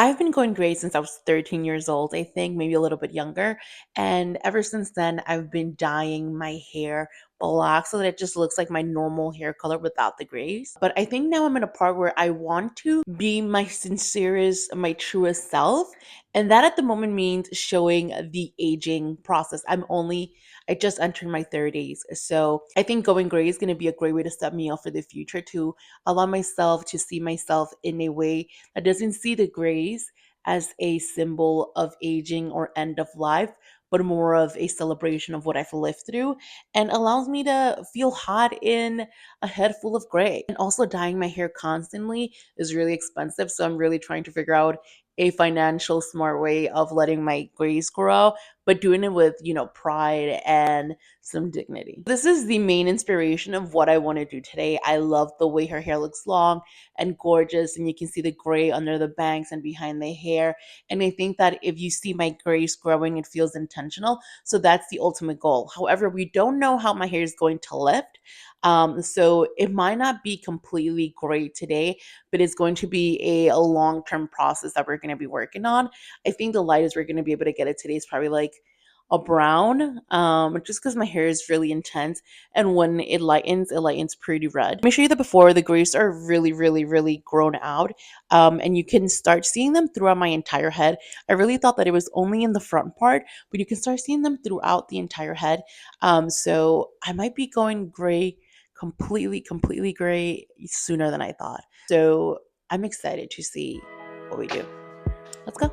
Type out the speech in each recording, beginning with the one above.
I've been going gray since I was 13 years old, I think, maybe a little bit younger. And ever since then, I've been dyeing my hair black so that it just looks like my normal hair color without the grays. But I think now I'm in a part where I want to be my sincerest, my truest self. And that at the moment means showing the aging process. I just entered my 30s. So I think going gray is going to be a great way to set me up for the future to allow myself to see myself in a way that doesn't see the grays as a symbol of aging or end of life, but more of a celebration of what I've lived through and allows me to feel hot in a head full of gray. And also, dyeing my hair constantly is really expensive. So I'm really trying to figure out a financial smart way of letting my grays grow, but doing it with, pride and some dignity. This is the main inspiration of what I want to do today. I love the way her hair looks long and gorgeous, and you can see the gray under the bangs and behind the hair. And I think that if you see my grays growing, it feels intentional. So that's the ultimate goal. However, we don't know how my hair is going to lift. So it might not be completely gray today, but it's going to be a long-term process that we're going to be working on. I think the lightest we're going to be able to get it today is probably like a brown, just because my hair is really intense, and when it lightens pretty red. Let me show you the before. The grays are really, really, really grown out, and you can start seeing them throughout my entire head. I really thought that it was only in the front part, but you can start seeing them throughout the entire head. So I might be going gray, completely gray sooner than I thought. So I'm excited to see what we do. Let's go.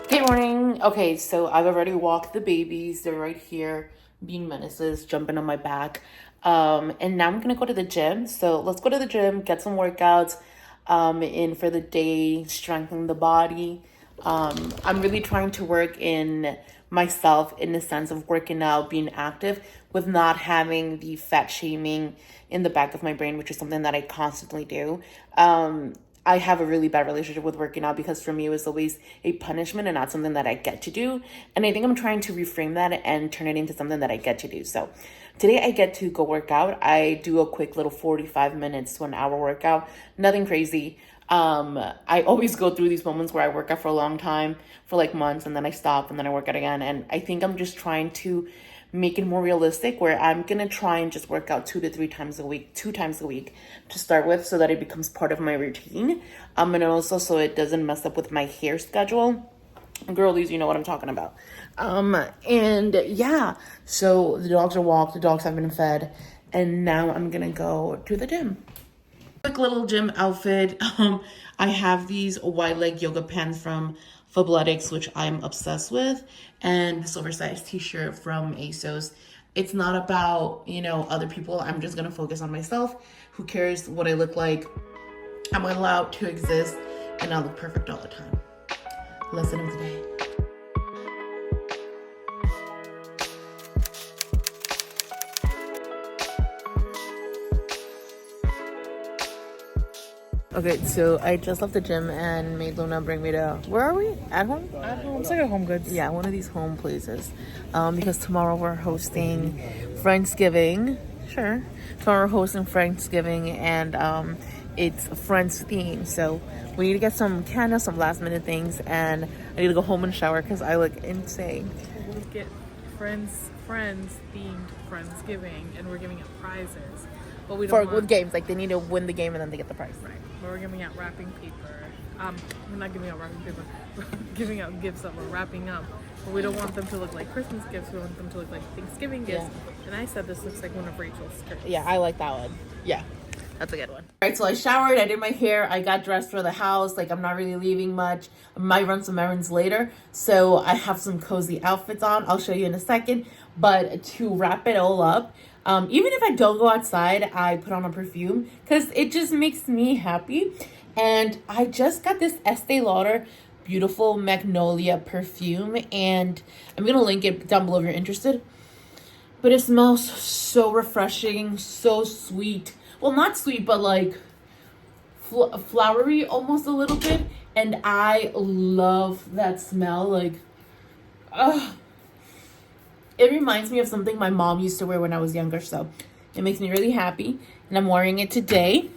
Good morning. Okay, so I've already walked the babies. They're right here being menaces, jumping on my back. And now I'm gonna go to the gym. So let's go to the gym, get some workouts in for the day, strengthen the body. I'm really trying to work in myself in the sense of working out, being active, with not having the fat shaming in the back of my brain, which is something that I constantly do. I have a really bad relationship with working out because for me it was always a punishment and not something that I get to do. And I think I'm trying to reframe that and turn it into something that I get to do. So today I get to go work out. I do a quick little 45 minutes to an hour workout, nothing crazy. I always go through these moments where I work out for a long time, for like months, and then I stop and then I work out again. And I think I'm just trying to make it more realistic where I'm gonna try and just work out 2 times a week to start with, so that it becomes part of my routine. And also so it doesn't mess up with my hair schedule. Girlies, you know what I'm talking about. And yeah, so the dogs are walked, the dogs have been fed, and now I'm gonna go to the gym. Quick little gym outfit. I have these wide leg yoga pants from Fabletics, which I'm obsessed with, and this oversized t-shirt from Asos. It's not about, other people. I'm just gonna focus on myself. Who cares what I look like? I'm allowed to exist and not look perfect all the time. Lesson of the day. Okay, so I just left the gym and made Luna bring me to, where are we? At home? At home. It's like a Home Goods. Yeah, one of these home places. Because tomorrow we're hosting Friendsgiving. Sure. Tomorrow we're hosting Friendsgiving, and it's Friends theme. So we need to get some candles, some last minute things, and I need to go home and shower because I look insane. We'll get friends themed Friendsgiving, and we're giving out prizes. But we don't with games, like they need to win the game and then they get the prize. Right. But we're giving out wrapping paper. We're not giving out wrapping paper. We're giving out gifts that we're wrapping up. But we don't want them to look like Christmas gifts. We want them to look like Thanksgiving gifts. Yeah. And I said this looks like one of Rachel's skirts. Yeah, I like that one. Yeah. That's a good one. All right, so I showered, I did my hair, I got dressed for the house. Like, I'm not really leaving much. I might run some errands later. So I have some cozy outfits on. I'll show you in a second. But to wrap it all up, even if I don't go outside, I put on a perfume because it just makes me happy. And I just got this Estee Lauder Beautiful Magnolia perfume, and I'm going to link it down below if you're interested. But it smells so refreshing, so sweet. Well, not sweet, but like flowery almost a little bit. And I love that smell. Like, it reminds me of something my mom used to wear when I was younger. So it makes me really happy. And I'm wearing it today.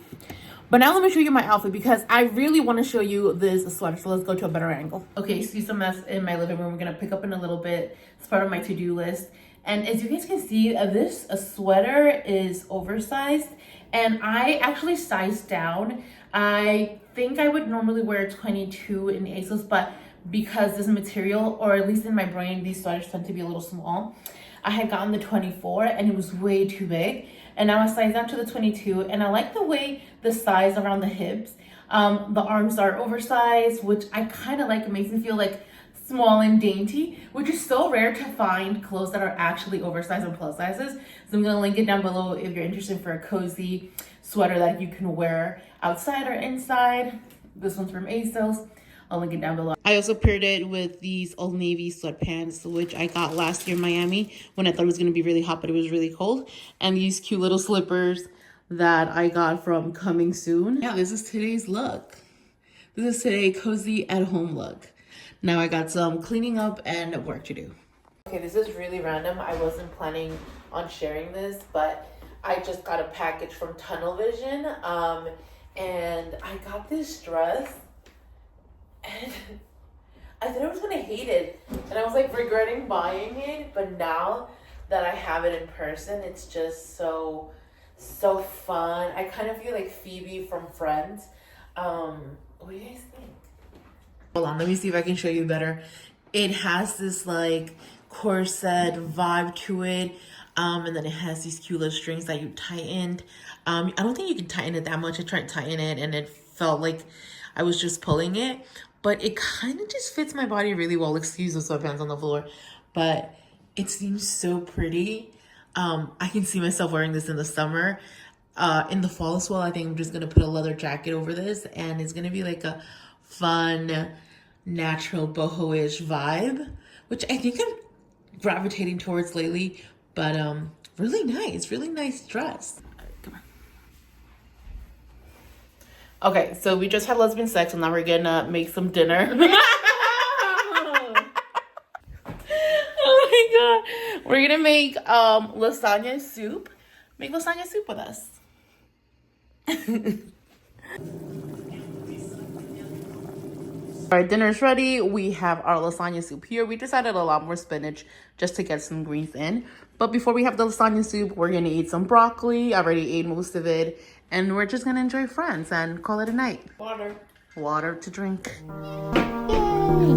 But now let me show you my outfit because I really want to show you this sweater. So let's go to a better angle. Okay, see some mess in my living room. We're going to pick up in a little bit. It's part of my to-do list. And as you guys can see, this sweater is oversized. And I actually sized down. I think I would normally wear 22 in Asos, but because this material, or at least in my brain, these sweaters tend to be a little small, I had gotten the 24 and it was way too big. And now I sized down to the 22, and I like the way the size around the hips. The arms are oversized, which I kind of like. It makes me feel like small and dainty, which is so rare to find clothes that are actually oversized and plus sizes. So I'm gonna link it down below if you're interested for a cozy sweater that you can wear outside or inside. This one's from Asos. I'll link it down below. I also paired it with these Old Navy sweatpants, which I got last year in Miami when I thought it was going to be really hot, but it was really cold. And these cute little slippers that I got from Coming Soon. Yeah, this is today's look. This is today's cozy at home look. Now I got some cleaning up and work to do. Okay, this is really random. I wasn't planning on sharing this, but I just got a package from Tunnel Vision. And I got this dress. And I thought I was gonna hate it, and I was like regretting buying it, but now that I have it in person, it's just so fun. I kind of feel like Phoebe from Friends. What do you guys think? Hold on, let me see if I can show you better. It has this like corset vibe to it, and then it has these cute little strings that you tightened. I don't think you can tighten it that much. I tried to tighten it and it felt like I was just pulling it, but it kind of just fits my body really well. Excuse the sweatpants on the floor, but it seems so pretty. I can see myself wearing this in the summer. In the fall as well, I think I'm just going to put a leather jacket over this, and it's going to be like a fun, natural, boho-ish vibe, which I think I'm gravitating towards lately, but really nice dress. Okay, so we just had lesbian sex, and now we're gonna make some dinner. Oh my god. We're gonna make lasagna soup. Make lasagna soup with us. All right, dinner's ready. We have our lasagna soup here. We just added a lot more spinach just to get some greens in. But before we have the lasagna soup, we're gonna eat some broccoli. I already ate most of it. And we're just gonna enjoy Friends and call it a night. Water to drink. Yay!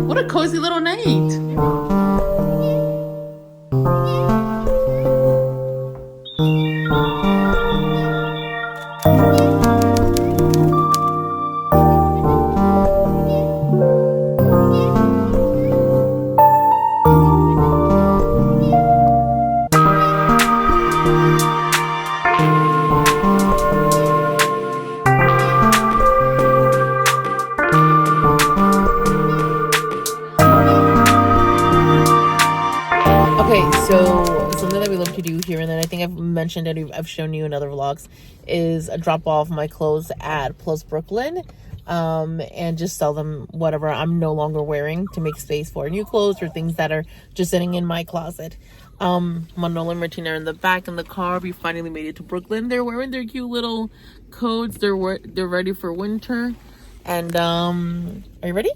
What a cozy little night. So something that we love to do here, and then I think I've mentioned it, I've shown you in other vlogs, is drop off my clothes at Plus Brooklyn, and just sell them whatever I'm no longer wearing to make space for new clothes or things that are just sitting in my closet. Manolo and Martina are in the back in the car. We finally made it to Brooklyn. They're wearing their cute little coats. They're ready for winter. And are you ready?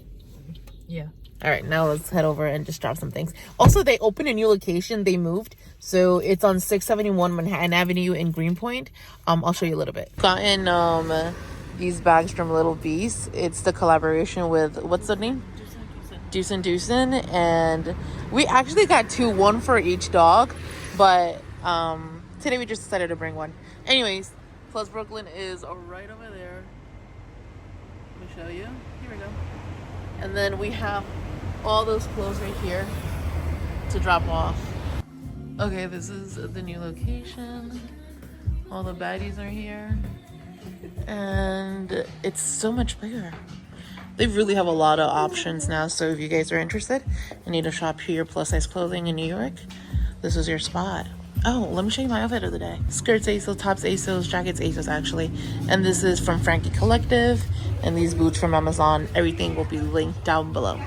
Yeah. All right, now let's head over and just drop some things. Also, they opened a new location. They moved. So it's on 671 Manhattan Avenue in Greenpoint. I'll show you a little bit. Gotten these bags from Little Beast. It's the collaboration with, what's the name? Deucin. And we actually got two, one for each dog. But today we just decided to bring one. Anyways, Plus Brooklyn is right over there. Let me show you. Here we go. And then we have all those clothes right here to drop off. Okay, this is the new location. All the baddies are here. And it's so much bigger. They really have a lot of options now. So if you guys are interested and need to shop here, plus size clothing in New York, this is your spot. Oh, let me show you my outfit of the day. Skirts Asos, tops Asos, jackets Asos actually. And this is from Frankie Collective. And these boots from Amazon. Everything will be linked down below.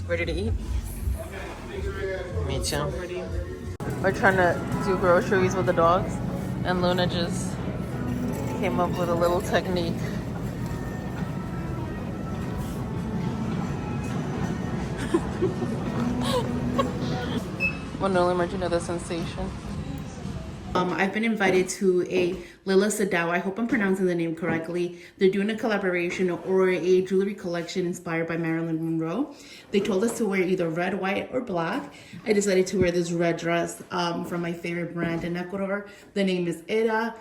Ready to eat? Me too. We're trying to do groceries with the dogs, and Luna just came up with a little technique. Manolo, might you know the sensation? I've been invited to a Lila Sadao. I hope I'm pronouncing the name correctly. They're doing a collaboration or a jewelry collection inspired by Marilyn Monroe. They told us to wear either red, white, or black. I decided to wear this red dress from my favorite brand in Ecuador. The name is Era.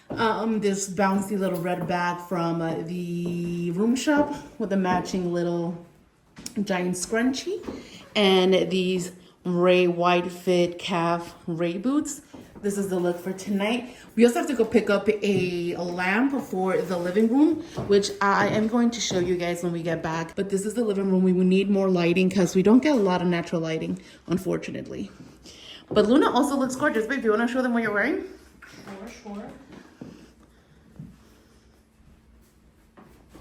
This bouncy little red bag from the Room Shop with a matching little giant scrunchie, and these Ray wide fit calf Ray boots. This is the look for tonight. We also have to go pick up a lamp for the living room, which I am going to show you guys when we get back. But this is the living room. We will need more lighting because we don't get a lot of natural lighting, unfortunately. But Luna also looks gorgeous. Babe, do you want to show them what you're wearing? Sure.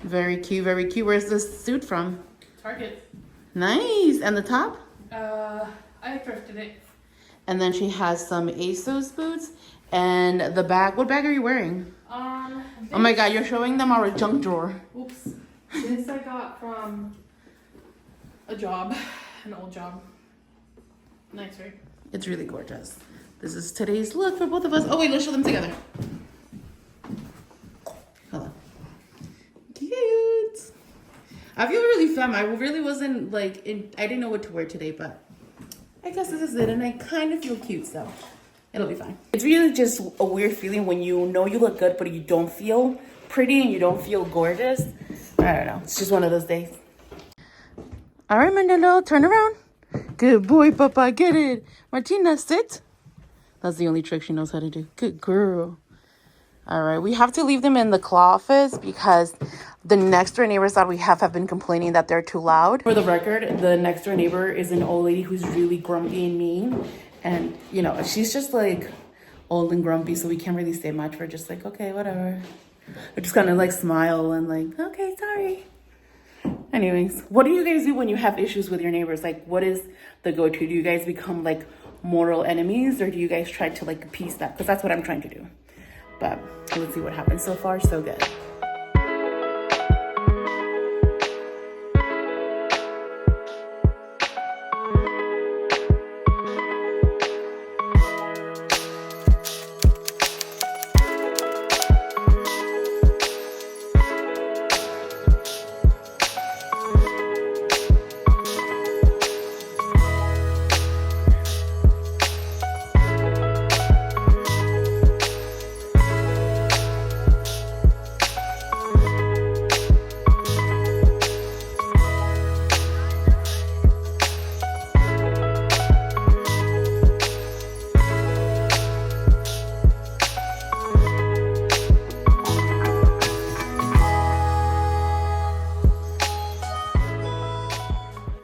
Very cute, very cute. Where's this suit from? Target. Nice. And the top? I thrifted it. And then she has some Asos boots. And the bag, what bag are you wearing? Oh my God, you're showing them our junk drawer. Oops. This I got from a job, an old job. Nice, right? It's really gorgeous. This is today's look for both of us. Oh wait, let's show them together. Hello. Cute. I feel really femme. I really wasn't like, I didn't know what to wear today, but I guess this is it, and I kind of feel cute, so it'll be fine. It's really just a weird feeling when you know you look good, but you don't feel pretty and you don't feel gorgeous. I don't know. It's just one of those days. All right, Mandela, turn around. Good boy, Papa. Get it. Martina, sit. That's the only trick she knows how to do. Good girl. All right, we have to leave them in the claw office because the next door neighbors that we have been complaining that they're too loud. For the record, the next door neighbor is an old lady who's really grumpy and mean. And, you know, she's just like old and grumpy, so we can't really say much. We're just like, okay, whatever. We just kind of like smile and like, okay, sorry. Anyways, what do you guys do when you have issues with your neighbors? Like, what is the go-to? Do you guys become like mortal enemies, or do you guys try to like appease that? Because that's what I'm trying to do. But let's see what happens. So far, so good.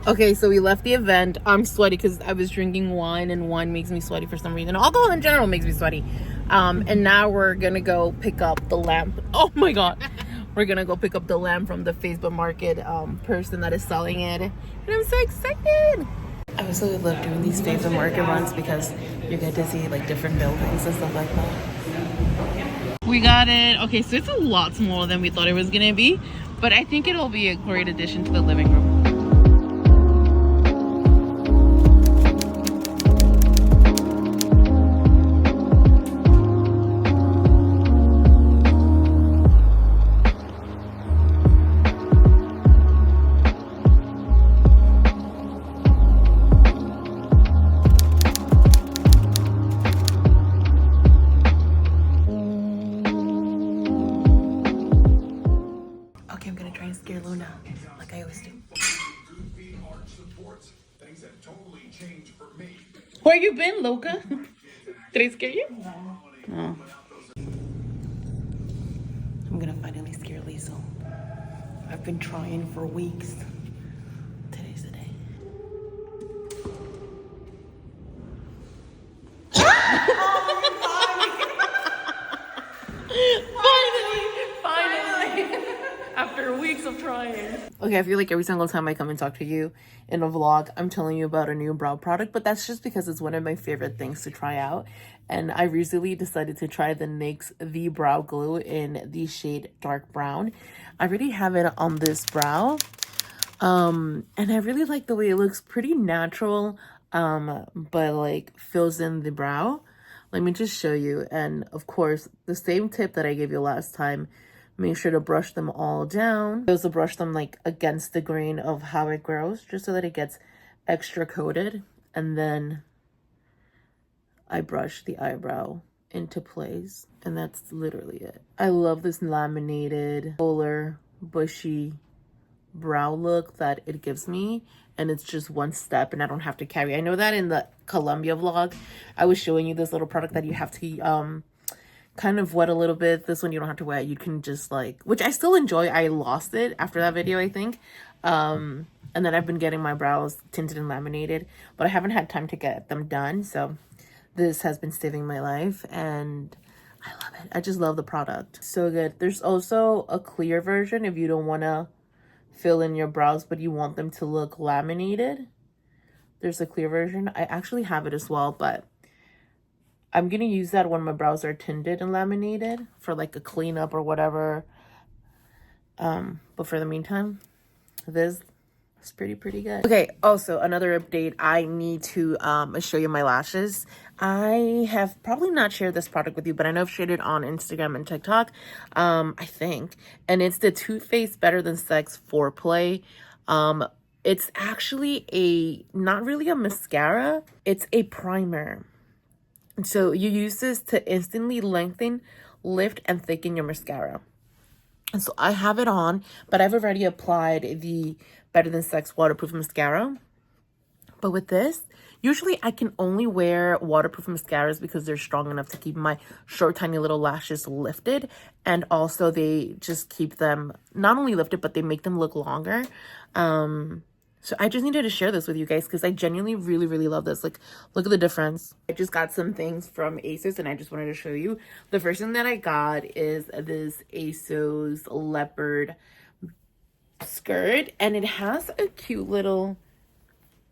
Okay, so we left the event. I'm sweaty because I was drinking wine, and wine makes me sweaty for some reason. Alcohol in general makes me sweaty. And now we're gonna go pick up the lamp. Oh my God. We're gonna go pick up the lamp from the Facebook Market person that is selling it. And I'm so excited. I also love doing these Facebook Market runs because you get to see like different buildings and stuff like that. We got it. Okay, so it's a lot smaller than we thought it was gonna be, but I think it'll be a great addition to the living room. Where you been, Loca? Did I scare you? No. I'm gonna finally scare Liesel. I've been trying for weeks. Today's the day. Finally! After weeks of trying. Okay, I feel like every single time I come and talk to you in a vlog, I'm telling you about a new brow product, but that's just because it's one of my favorite things to try out. And I recently decided to try the NYX The Brow Glue in the shade Dark Brown. I already have it on this brow. And I really like the way it looks, pretty natural, but like fills in the brow. Let me just show you. And of course, the same tip that I gave you last time, make sure to brush them all down. I also brush them like against the grain of how it grows, just so that it gets extra coated. And then I brush the eyebrow into place, and that's literally it. I love this laminated, fuller, bushy brow look that it gives me, and it's just one step and I don't have to carry. I know that in the Colombia vlog I was showing you this little product that you have to kind of wet a little bit. This one you don't have to wet. You can just like, which I still enjoy. I lost it after that video, I think. And then I've been getting my brows tinted and laminated, but I haven't had time to get them done, so this has been saving my life and I love it. I just love the product. So good. There's also a clear version if you don't want to fill in your brows but you want them to look laminated. There's a clear version. I actually have it as well, but I'm gonna use that when my brows are tinted and laminated for like a cleanup or whatever. But for the meantime, this is pretty good. Okay, also another update. I need to show you my lashes. I have probably not shared this product with you, but I know I've shared it on Instagram and TikTok, I think. And it's the Too Faced Better Than Sex Foreplay. It's actually not really a mascara. It's a primer. So you use this to instantly lengthen, lift, and thicken your mascara. And so I have it on, but I've already applied the Better Than Sex waterproof mascara. But with this, usually I can only wear waterproof mascaras because they're strong enough to keep my short, tiny little lashes lifted. And also they just keep them not only lifted, but they make them look longer. So I just needed to share this with you guys because I genuinely really love this. Like, look at the difference. I just got some things from Asos and I just wanted to show you. The first thing that I got is this Asos leopard skirt, and it has a cute little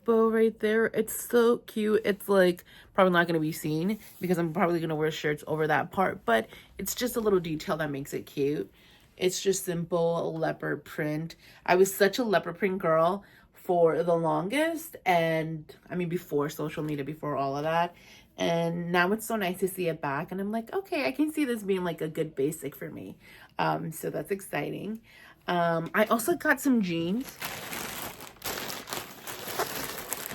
bow right there. It's so cute. It's like probably not going to be seen because I'm probably going to wear shirts over that part, but it's just a little detail that makes it cute. It's just simple leopard print. I was such a leopard print girl for the longest, and I mean before social media, before all of that, and now it's so nice to see it back, and I'm like, okay, I can see this being like a good basic for me. So that's exciting. I also got some jeans.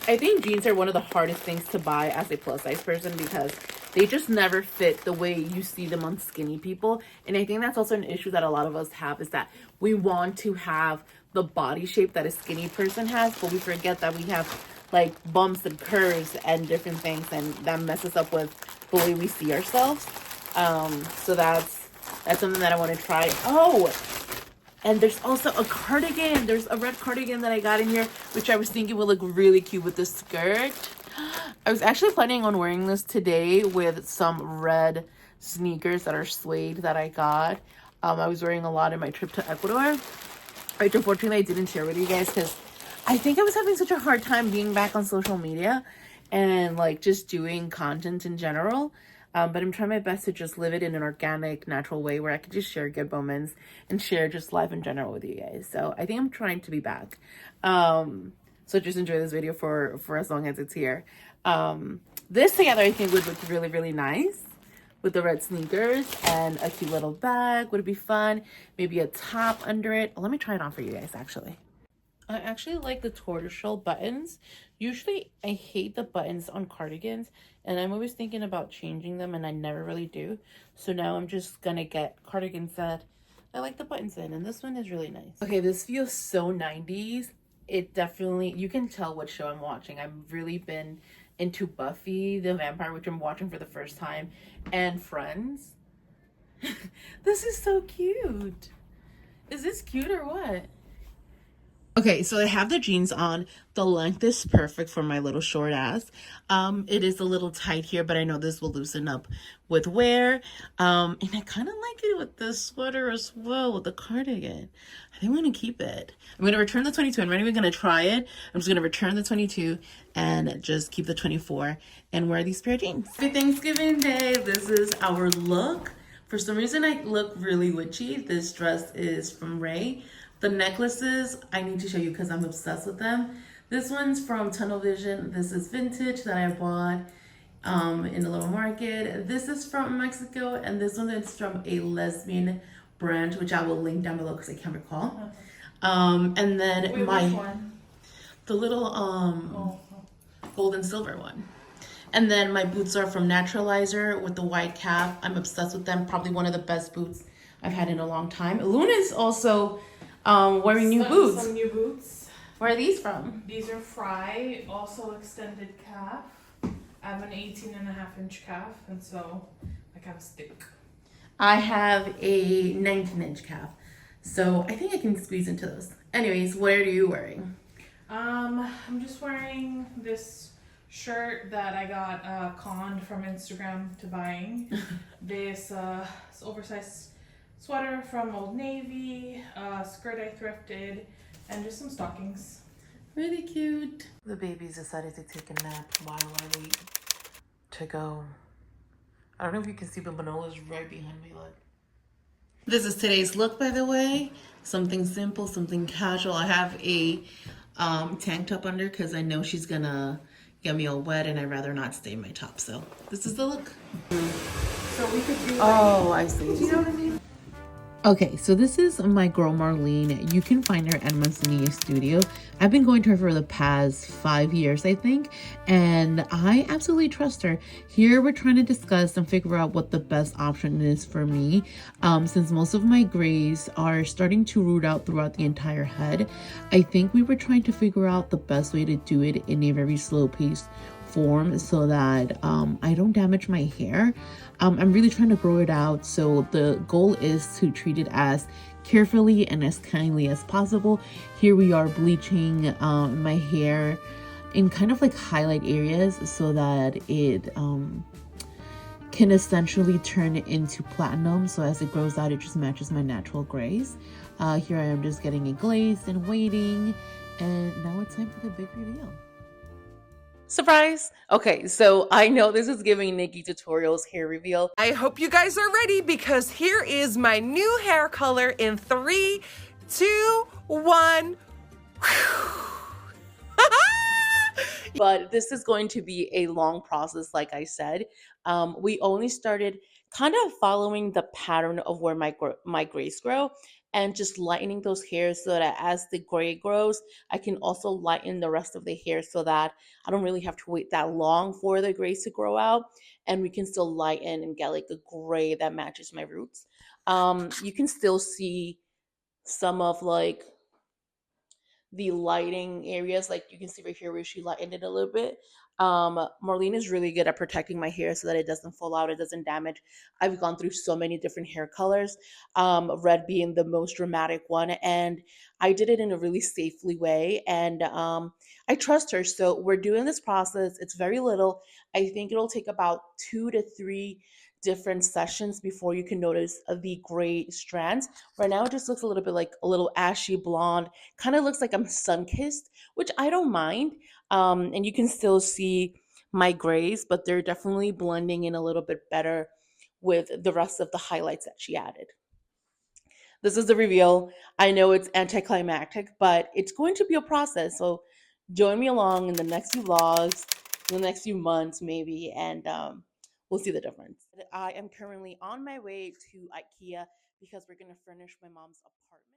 I think jeans are one of the hardest things to buy as a plus size person because they just never fit the way you see them on skinny people. And I think that's also an issue that a lot of us have, is that we want to have the body shape that a skinny person has, but we forget that we have like bumps and curves and different things, and that messes up with the way we see ourselves. So that's something that I want to try. Oh, and there's also a cardigan. There's a red cardigan that I got in here, which I was thinking would look really cute with the skirt. I was actually planning on wearing this today with some red sneakers that are suede that I got. I was wearing a lot in my trip to Ecuador, which unfortunately I didn't share with you guys because I think I was having such a hard time being back on social media and like just doing content in general. But I'm trying my best to just live it in an organic, natural way where I can just share good moments and share just life in general with you guys. So I think I'm trying to be back. So just enjoy this video for as long as it's here. This together I think would look really nice with the red sneakers and a cute little bag. Would it be fun? Maybe a top under it. Let me try it on for you guys, actually. I actually like the tortoiseshell buttons. Usually I hate the buttons on cardigans, and I'm always thinking about changing them, and I never really do. So now I'm just gonna get cardigans that I like the buttons in, and this one is really nice. Okay, this feels so 90s. It definitely, you can tell what show I'm watching. I've really been into Buffy the Vampire, which I'm watching for the first time, and Friends. This is so cute. Is this cute or what? Okay, so I have the jeans on. The length is perfect for my little short ass. It is a little tight here, but I know this will loosen up with wear. And I kind of like it with the sweater as well, with the cardigan. I think I'm gonna keep it. I'm gonna return the 22. I'm not even gonna try it. I'm just gonna return the 22 and just keep the 24 and wear these pair of jeans. Happy Thanksgiving Day. This is our look. For some reason, I look really witchy. This dress is from Ray. The necklaces, I need to show you because I'm obsessed with them. This one's from Tunnel Vision. This is vintage that I bought in the little market. This is from Mexico, and this one is from a lesbian brand, which I will link down below because I can't recall. And then Wait, which one? the little gold and silver one. And then my boots are from Naturalizer with the white cap. I'm obsessed with them. Probably one of the best boots I've had in a long time. Luna is also wearing new boots. Some new boots. Where are these from? These are Fry, also extended calf. I have an 18.5-inch calf, and so I kind of stick. I have a 19-inch calf. So I think I can squeeze into those. Anyways, what are you wearing? I'm just wearing this shirt that I got conned from Instagram to buying. This oversized sweater from Old Navy, skirt I thrifted, and just some stockings. Really cute. The babies decided to take a nap while I wait to go. I don't know if you can see, but Manola's right behind me. Look. This is today's look, by the way. Something simple, something casual. I have a tank top under because I know she's gonna get me all wet and I'd rather not stain my top. So this is the look. So we could do Oh, I see. do you know what I mean? Okay, so this is my girl Marlene. You can find her at Manzanilla Studio. I've been going to her for the past 5 years, I think, and I absolutely trust her. Here we're trying to discuss and figure out what the best option is for me. Since most of my grays are starting to root out throughout the entire head, I think we were trying to figure out the best way to do it in a very slow pace form so that I don't damage my hair. I'm really trying to grow it out, so the goal is to treat it as carefully and as kindly as possible. Here we are bleaching my hair in kind of like highlight areas so that it can essentially turn into platinum, so as it grows out it just matches my natural grays. Here I am just getting it glazed and waiting, and now it's time for the big reveal. Surprise! Okay, so I know this is giving Nikki Tutorials hair reveal. I hope you guys are ready because here is my new hair color in 3, 2, 1. But this is going to be a long process, like I said. We only started kind of following the pattern of where my grays grow and just lightening those hairs so that as the gray grows, I can also lighten the rest of the hair so that I don't really have to wait that long for the grays to grow out and we can still lighten and get like a gray that matches my roots. You can still see some of like the lighting areas, like you can see right here where she lightened it a little bit. Marlene is really good at protecting my hair so that it doesn't fall out, it doesn't damage. I've gone through so many different hair colors, red being the most dramatic one, and I did it in a really safely way, and I trust her. So we're doing this process. It's very little. I think it'll take about 2 to 3 different sessions before you can notice the gray strands. Right now it just looks a little bit like a little ashy blonde, kind of looks like I'm sun-kissed, which I don't mind. And you can still see my grays, but they're definitely blending in a little bit better with the rest of the highlights that she added. This is the reveal. I know it's anticlimactic, but it's going to be a process. So join me along in the next few vlogs, in the next few months maybe, and we'll see the difference. I am currently on my way to IKEA because we're going to furnish my mom's apartment.